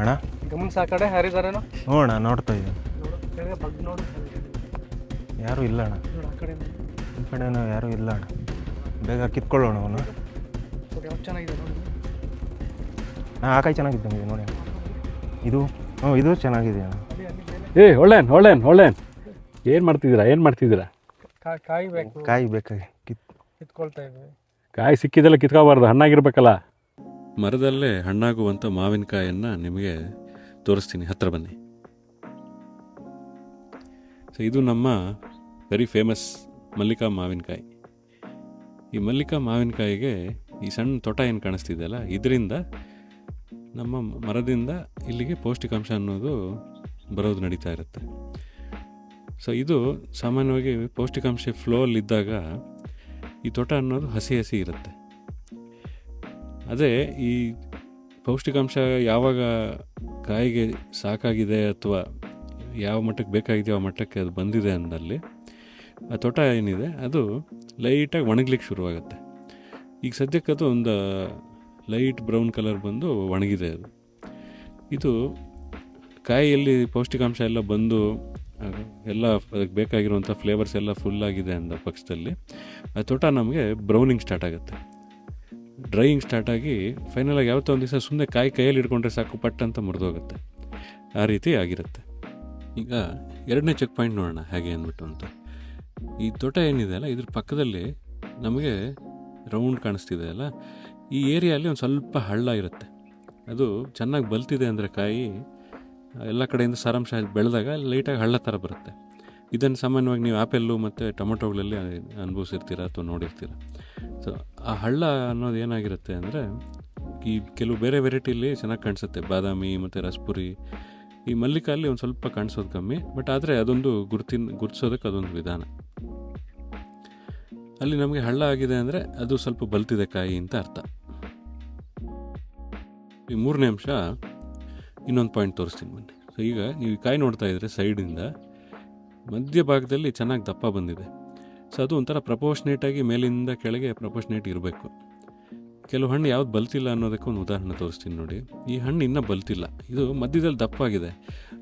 ಅಣ್ಣ ಗಮನಿಸಿ ಆ ಕಡೆ ಯಾರಿದಾರೇನೋ ಹ್ಞೂ ಅಣ್ಣ ನೋಡ್ತಾ ಇದ್ದೀನಿ. ಕೆಳಗೆ ಬಗ್ ನೋಡು. ಯಾರೂ ಇಲ್ಲ ಅಣ್ಣ, ನೋಡು ಆ ಕಡೆ ಈ ಕಡೆನೂ ಯಾರೂ ಇಲ್ಲ ಅಣ್ಣ. ಬೇಗ ಕಿತ್ಕೊಳ್ಳೋಣ ಅವನು. ನೋಡಿ ಯಾವ ಚೆನ್ನಾಗಿದೆ ನೋಡಿ. ಹಾಂ ಆ ಕೈ ಚೆನ್ನಾಗಿದ್ದಂಗೆ ನೋಡಿ ಅಣ್ಣ. ಇದು ಇದು ಚೆನ್ನಾಗಿದೆ ಅಣ್ಣ. ಒಳ್ಳೇನ್ ಏನು ಮಾಡ್ತಿದ್ದೀರಾ? ಕಾಯಿ ಬೇಕು, ಕಾಯಿ ಬೇಕಾಗಿ ಕಿತ್ಕೊಳ್ತಾ ಇದ್ದೀವಿ. ಕಾಯಿ ಸಿಕ್ಕಿದೆಲ್ಲ ಕಿತ್ಕೋಬಾರ್ದು, ಹಣ್ಣಾಗಿರ್ಬೇಕಲ್ಲ. ಮರದಲ್ಲೇ ಹಣ್ಣಾಗುವಂಥ ಮಾವಿನಕಾಯನ್ನು ನಿಮಗೆ ತೋರಿಸ್ತೀನಿ, ಹತ್ತಿರ ಬನ್ನಿ. ಸೊ ಇದು ನಮ್ಮ ವೆರಿ ಫೇಮಸ್ ಮಲ್ಲಿಕಾ ಮಾವಿನಕಾಯಿ. ಈ ಮಲ್ಲಿಕಾ ಮಾವಿನಕಾಯಿಗೆ ಈ ಸಣ್ಣ ತೋಟ ಏನು ಕಾಣಿಸ್ತಿದೆಯಲ್ಲ, ಇದರಿಂದ ನಮ್ಮ ಮರದಿಂದ ಇಲ್ಲಿಗೆ ಪೌಷ್ಟಿಕಾಂಶ ಅನ್ನೋದು ಬರೋದು ನಡೀತಾ ಇರುತ್ತೆ. ಸೊ ಇದು ಸಾಮಾನ್ಯವಾಗಿ ಪೌಷ್ಟಿಕಾಂಶ ಫ್ಲೋಲ್ಲಿದ್ದಾಗ ಈ ತೋಟ ಅನ್ನೋದು ಹಸಿ ಹಸಿ ಇರುತ್ತೆ. ಅದೇ ಈ ಪೌಷ್ಟಿಕಾಂಶ ಯಾವಾಗ ಕಾಯಿಗೆ ಸಾಕಾಗಿದೆ ಅಥವಾ ಯಾವ ಮಟ್ಟಕ್ಕೆ ಬೇಕಾಗಿದೆಯೋ ಆ ಮಟ್ಟಕ್ಕೆ ಅದು ಬಂದಿದೆ ಅಂದಲ್ಲಿ ಆ ತೋಟ ಏನಿದೆ ಅದು ಲೈಟಾಗಿ ಒಣಗ್ಲಿಕ್ಕೆ ಶುರುವಾಗುತ್ತೆ. ಈಗ ಸದ್ಯಕ್ಕೆ ಅದು ಒಂದು ಲೈಟ್ ಬ್ರೌನ್ ಕಲರ್ ಬಂದು ಒಣಗಿದೆ. ಇದು ಕಾಯಿಯಲ್ಲಿ ಪೌಷ್ಟಿಕಾಂಶ ಎಲ್ಲ ಬಂದು ಎಲ್ಲ ಅದಕ್ಕೆ ಬೇಕಾಗಿರುವಂಥ ಫ್ಲೇವರ್ಸ್ ಎಲ್ಲ ಫುಲ್ಲಾಗಿದೆ ಅಂದ ಪಕ್ಷದಲ್ಲಿ ಆ ತೋಟ ನಮಗೆ ಬ್ರೌನಿಂಗ್ ಸ್ಟಾರ್ಟ್ ಆಗುತ್ತೆ, ಡ್ರೈಯಿಂಗ್ ಸ್ಟಾರ್ಟ್ ಆಗಿ ಫೈನಲಾಗಿ ಯಾವತ್ತೋ ಒಂದು ದಿವಸ ಸುಮ್ಮನೆ ಕೈಯಲ್ಲಿ ಹಿಡ್ಕೊಂಡ್ರೆ ಸಾಕು ಪಟ್ ಅಂತ ಮುರಿದೋಗುತ್ತೆ. ಆ ರೀತಿ ಆಗಿರುತ್ತೆ. ಈಗ ಎರಡನೇ ಚೆಕ್ ಪಾಯಿಂಟ್ ನೋಡೋಣ ಹೇಗೆ ಅಂದ್ಬಿಟ್ಟು ಅಂತ. ಈ ತೋಟ ಏನಿದೆ ಅಲ್ಲ, ಇದ್ರ ಪಕ್ಕದಲ್ಲಿ ನಮಗೆ ರೌಂಡ್ ಕಾಣಿಸ್ತಿದೆ ಅಲ್ಲ, ಈ ಏರಿಯಲ್ಲಿ ಒಂದು ಸ್ವಲ್ಪ ಹಳ್ಳ ಇರುತ್ತೆ. ಅದು ಚೆನ್ನಾಗಿ ಬಲ್ತಿದೆ ಅಂದರೆ ಕಾಯಿ ಎಲ್ಲ ಕಡೆಯಿಂದ ಸಾರಾಂಶ ಬೆಳೆದಾಗ ಲೈಟಾಗಿ ಹಳ್ಳ ಥರ ಬರುತ್ತೆ. ಇದನ್ನು ಸಾಮಾನ್ಯವಾಗಿ ನೀವು ಆ್ಯಪಲ್ಲು ಮತ್ತು ಟೊಮೊಟೊಗಳಲ್ಲಿ ಅನುಭವಿಸಿರ್ತೀರ ಅಥವಾ ನೋಡಿರ್ತೀರ. ಸೊ ಆ ಹಳ್ಳ ಅನ್ನೋದು ಏನಾಗಿರುತ್ತೆ ಅಂದರೆ ಈ ಕೆಲವು ಬೇರೆ ವೆರೈಟಿಲಿ ಚೆನ್ನಾಗಿ ಕಾಣಿಸುತ್ತೆ, ಬಾದಾಮಿ ಮತ್ತು ರಸ್ಪುರಿ. ಈ ಮಲ್ಲಿಕಾಯಲ್ಲಿ ಒಂದು ಸ್ವಲ್ಪ ಕಾಣಿಸೋದು ಕಮ್ಮಿ, ಬಟ್ ಆದರೆ ಅದೊಂದು ಗುರುತಿಸೋದಕ್ಕೆ ಅದೊಂದು ವಿಧಾನ. ಅಲ್ಲಿ ನಮಗೆ ಹಳ್ಳ ಆಗಿದೆ ಅಂದರೆ ಅದು ಸ್ವಲ್ಪ ಬಲ್ತಿದೆ ಕಾಯಿ ಅಂತ ಅರ್ಥ. ಈ ಮೂರನೇ ಅಂಶ ಇನ್ನೊಂದು ಪಾಯಿಂಟ್ ತೋರಿಸ್ತೀನಿ ಬನ್ನಿ. ಸೊ ಈಗ ನೀವು ಕಾಯಿ ನೋಡ್ತಾ ಇದ್ದರೆ ಸೈಡಿಂದ ಮಧ್ಯಭಾಗದಲ್ಲಿ ಚೆನ್ನಾಗಿ ದಪ್ಪ ಬಂದಿದೆ. ಸೊ ಅದು ಒಂಥರ ಪ್ರಪೋರ್ಷನೇಟಾಗಿ ಮೇಲಿಂದ ಕೆಳಗೆ ಪ್ರಪೋರ್ಷನೇಟ್ ಇರಬೇಕು. ಕೆಲವು ಹಣ್ಣು ಯಾವ್ದು ಬಲ್ತಿಲ್ಲ ಅನ್ನೋದಕ್ಕೆ ಒಂದು ಉದಾಹರಣೆ ತೋರಿಸ್ತೀನಿ ನೋಡಿ. ಈ ಹಣ್ಣು ಇನ್ನೂ ಬಲ್ತಿಲ್ಲ, ಇದು ಮಧ್ಯದಲ್ಲಿ ದಪ್ಪ ಆಗಿದೆ,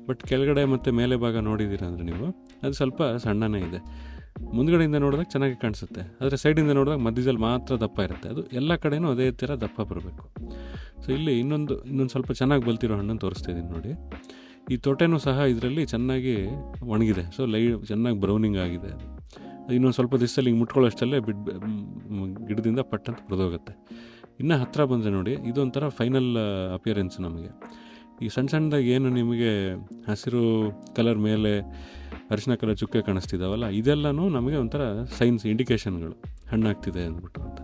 ಬಟ್ ಕೆಳಗಡೆ ಮತ್ತು ಮೇಲೆ ಭಾಗ ನೋಡಿದ್ದೀರ ಅಂದರೆ ನೀವು ಅದು ಸ್ವಲ್ಪ ಸಣ್ಣನೇ ಇದೆ. ಮುಂದ್ಗಡೆಯಿಂದ ನೋಡಿದಾಗ ಚೆನ್ನಾಗಿ ಕಾಣಿಸುತ್ತೆ, ಆದರೆ ಸೈಡಿಂದ ನೋಡಿದಾಗ ಮಧ್ಯದಲ್ಲಿ ಮಾತ್ರ ದಪ್ಪ ಇರುತ್ತೆ. ಅದು ಎಲ್ಲ ಕಡೆಯೂ ಅದೇ ಥರ ದಪ್ಪ ಬರಬೇಕು. ಸೊ ಇಲ್ಲಿ ಇನ್ನೊಂದು ಸ್ವಲ್ಪ ಚೆನ್ನಾಗಿ ಬಲ್ತಿರೋ ಹಣ್ಣನ್ನು ತೋರಿಸ್ತಾ ಇದ್ದೀನಿ ನೋಡಿ. ಈ ತೋಟನೂ ಸಹ ಇದರಲ್ಲಿ ಚೆನ್ನಾಗಿ ಒಣಗಿದೆ. ಸೊ ಚೆನ್ನಾಗಿ ಬ್ರೌನಿಂಗ್ ಆಗಿದೆ. ಅದು ಇನ್ನೊಂದು ಸ್ವಲ್ಪ ದಿವಸದಲ್ಲಿ ಹಿಂಗೆ ಮುಟ್ಕೊಳ್ಳೋಷ್ಟಲ್ಲೇ ಗಿಡದಿಂದ ಪಟ್ಟಂತ ಬರೆದೋಗುತ್ತೆ. ಇನ್ನೂ ಹತ್ತಿರ ಬಂದರೆ ನೋಡಿ, ಇದೊಂಥರ ಫೈನಲ್ ಅಪಿಯರೆನ್ಸ್ ನಮಗೆ. ಈ ಸಣ್ಣದಾಗಿ ಏನು ನಿಮಗೆ ಹಸಿರು ಕಲರ್ ಮೇಲೆ ಅರಿಶಿನ ಕಲರ್ ಚುಕ್ಕೆ ಕಾಣಿಸ್ತಿದ್ದಾವಲ್ಲ, ಇದೆಲ್ಲನೂ ನಮಗೆ ಒಂಥರ ಸೈನ್ಸ್ ಇಂಡಿಕೇಷನ್ಗಳು ಹಣ್ಣಾಗ್ತಿದೆ ಅಂದ್ಬಿಟ್ಟು ಅಂತ.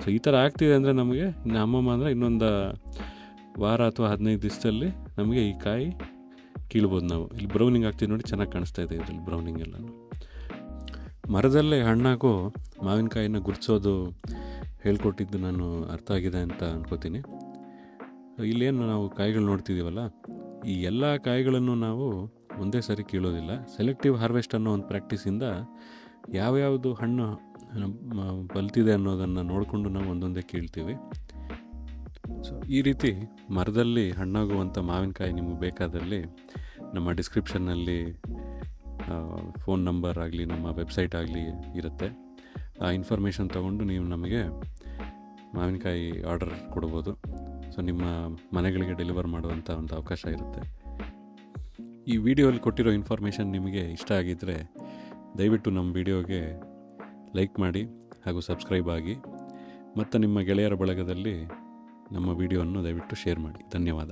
ಸೊ ಈ ಥರ ಆಗ್ತಿದೆ ಅಂದರೆ ನಮಗೆ ಅಮ್ಮಮ್ಮ ಅಂದರೆ ಇನ್ನೊಂದು ವಾರ ಅಥವಾ 15 ದಿವಸದಲ್ಲಿ ನಮಗೆ ಈ ಕಾಯಿ ಕೀಳ್ಬೋದು ನಾವು. ಇಲ್ಲಿ ಬ್ರೌನಿಂಗ್ ಆಗ್ತಿದೆ ನೋಡಿ, ಚೆನ್ನಾಗಿ ಕಾಣಿಸ್ತಾ ಇದೆ ಇದರಲ್ಲಿ ಬ್ರೌನಿಂಗ್ ಎಲ್ಲನೂ. ಮರದಲ್ಲೇ ಹಣ್ಣಾಗೋ ಮಾವಿನಕಾಯಿನ ಗುರುತಿಸೋದು ಹೇಳ್ಕೊಟ್ಟಿದ್ದು ನಾನು ಅರ್ಥ ಆಗಿದೆ ಅಂತ ಅನ್ಕೋತೀನಿ. ಇಲ್ಲೇನು ನಾವು ಕಾಯಿಗಳು ನೋಡ್ತಿದ್ದೀವಲ್ಲ, ಈ ಎಲ್ಲ ಕಾಯಿಗಳನ್ನು ನಾವು ಒಂದೇ ಸಾರಿ ಕೀಳೋದಿಲ್ಲ. ಸೆಲೆಕ್ಟಿವ್ ಹಾರ್ವೆಸ್ಟ್ ಅನ್ನೋ ಒಂದು ಪ್ರಾಕ್ಟೀಸಿಂದ ಯಾವ್ಯಾವುದು ಹಣ್ಣು ಬಲ್ತಿದೆ ಅನ್ನೋದನ್ನು ನೋಡಿಕೊಂಡು ನಾವು ಒಂದೊಂದೇ ಕೀಳ್ತೀವಿ. ಸೊ ಈ ರೀತಿ ಮರದಲ್ಲಿ ಹಣ್ಣಾಗುವಂಥ ಮಾವಿನಕಾಯಿ ನಿಮಗೆ ಬೇಕಾದಲ್ಲಿ ನಮ್ಮ ಡಿಸ್ಕ್ರಿಪ್ಷನ್ನಲ್ಲಿ ಫೋನ್ ನಂಬರ್ ಆಗಲಿ ನಮ್ಮ ವೆಬ್ಸೈಟ್ ಆಗಲಿ ಇರುತ್ತೆ. ಆ ಇನ್ಫಾರ್ಮೇಷನ್ ತೊಗೊಂಡು ನೀವು ನಮಗೆ ಮಾವಿನಕಾಯಿ ಆರ್ಡರ್ ಕೊಡ್ಬೋದು. ಸೊ ನಿಮ್ಮ ಮನೆಗಳಿಗೆ ಡೆಲಿವರ್ ಮಾಡುವಂಥ ಒಂದು ಅವಕಾಶ ಇರುತ್ತೆ. ಈ ವಿಡಿಯೋಲ್ಲಿ ಕೊಟ್ಟಿರೋ ಇನ್ಫಾರ್ಮೇಷನ್ ನಿಮಗೆ ಇಷ್ಟ ಆಗಿದ್ದರೆ ದಯವಿಟ್ಟು ನಮ್ಮ ವಿಡಿಯೋಗೆ ಲೈಕ್ ಮಾಡಿ ಹಾಗೂ ಸಬ್ಸ್ಕ್ರೈಬ್ ಆಗಿ, ಮತ್ತು ನಿಮ್ಮ ಗೆಳೆಯರ ಬಳಗದಲ್ಲಿ ನಮ್ಮ ವಿಡಿಯೋವನ್ನು ದಯವಿಟ್ಟು ಶೇರ್ ಮಾಡಿ. ಧನ್ಯವಾದ.